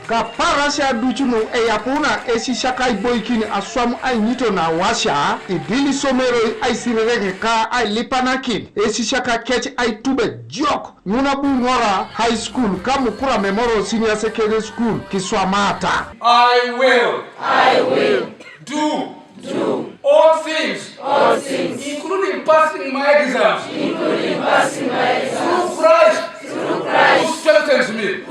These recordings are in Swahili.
ka parasha duchuno e yapuna esi shaka iboikini aswamu ai nito na washa idili somero ai sirerege ka ai lipanakin esi shaka kech ai tube jok nuna bu ngora high school kamu kura memorial senior secondary school kiswamata. I will do all things, including passing my exams, through Christ who strengthens me.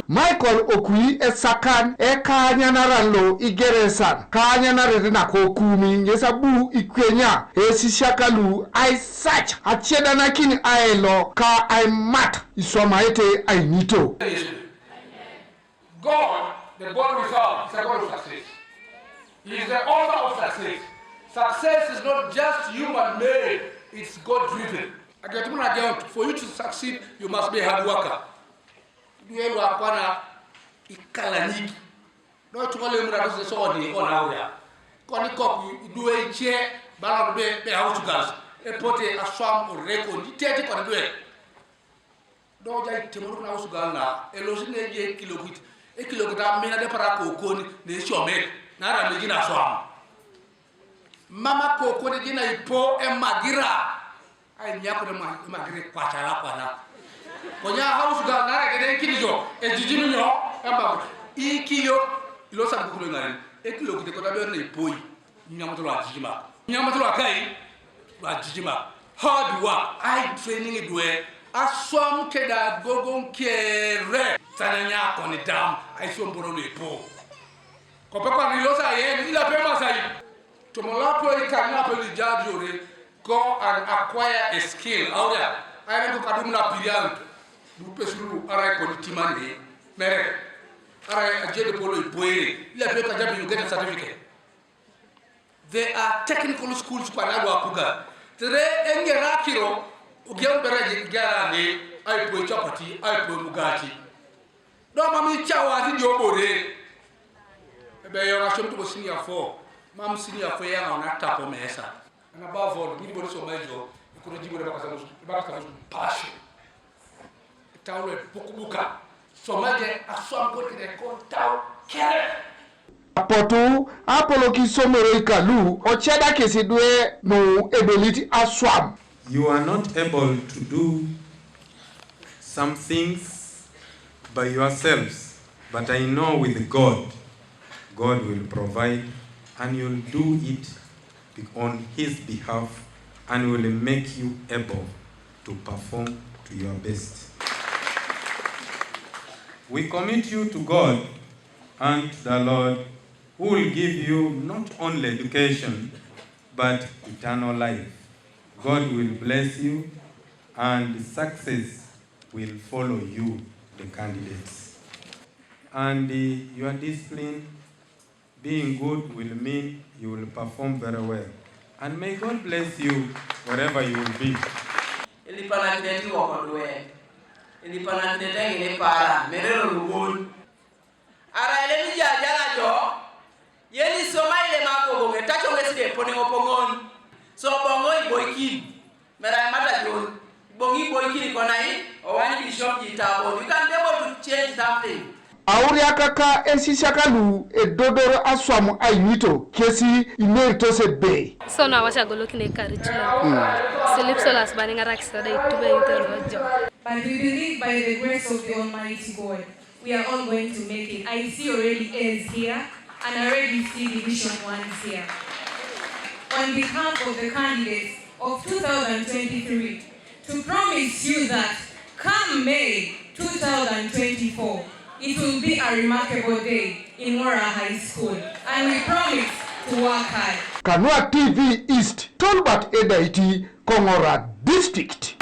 Michael Okui esakan kanyanaralo igeresan kanyanare na kokumi ngesabu ikwenya esishakalu I search acheda nakini aelo ka I mat iswamaete I nito. God, the God we serve, is a God of success. He is the author of success. Success is not just human made, it's God driven. For you to succeed, you must be a hard worker. Duelu akwana ikalaniki. No tumole mura do so odi on Auriak. Koni kop duwe che bala be house girls. E pote aswam oreko di tete ko duwe. Do jay temuru na house girl na e lo sine je kilogit. E kilogita mina de para ko koni ne shome na ra me jina swam. Mama ko ko de jina ipo e magira. Ai nyako de magire kwa chala kwa na. Konya house girl na ra de kilijo e jijinu nyo amba ikiyo ilo sa bukulo ngari e kilogite ko tabe na ipo yi nyamato la jijima. Nyamato la kai la jijima. Hard work, I training Idwe. Aswam keda gogon kere tananya koni dam ai somboro no ipo. Ko pe kwa nilosa ye ila pe masai. Tomolapo ikanya pe lijajore go and acquire a skill. Auriak ai ko kadum na pirian. Du pesuru ara ko timande. Mere ara ajede polo ipoere. Ila pe ka jabi you get a certificate. There are technical schools kwa na wapuga. Tere engera kiro ugiam beraji gara ne ai po chapati ai po mugati. Do mami chawa ti jobore. Ebe yo ga shomto senior 4. Mam senior 4 ya na tapo mesa. Na bavo ni bo so mejo ko jibo de bakasa passion. Tawle pokubuka. So maje aswam ko de ko taw kere. Apoto apolo ki somero ikalu ocheda kesidwe no ability aswam. You are not able to do some things by yourselves, but I know with God, God will provide and you'll do it on His behalf and will make you able to perform to your best. We commit you to God and the Lord, who will give you not only education, but eternal life. God will bless you and success will follow you, the candidates. And your discipline, being good, will mean you will perform very well. And may God bless you wherever you will be. Yeli soma ile mako go tacho ngeside pone opongon so bongo iboikin mera mata jon bongi boikin konai o wani bishop jitabo you can be able to change something. Auriak ka ensishakalu e dodoro aswamu ainito kesi imerito se be. So na washa go looking at curriculum. Sleep solas baninga raksa dai tube interrojo. But we believe by the grace of the Almighty God, we are all going to make it. I see already A's here. And I already see Division 1s here. On behalf of the candidates of 2023, to promise you that come May 2024, it will be a remarkable day in Mora High School. And we promise to work hard. Kanua TV East, Tolbert Edaiti, Kongora District.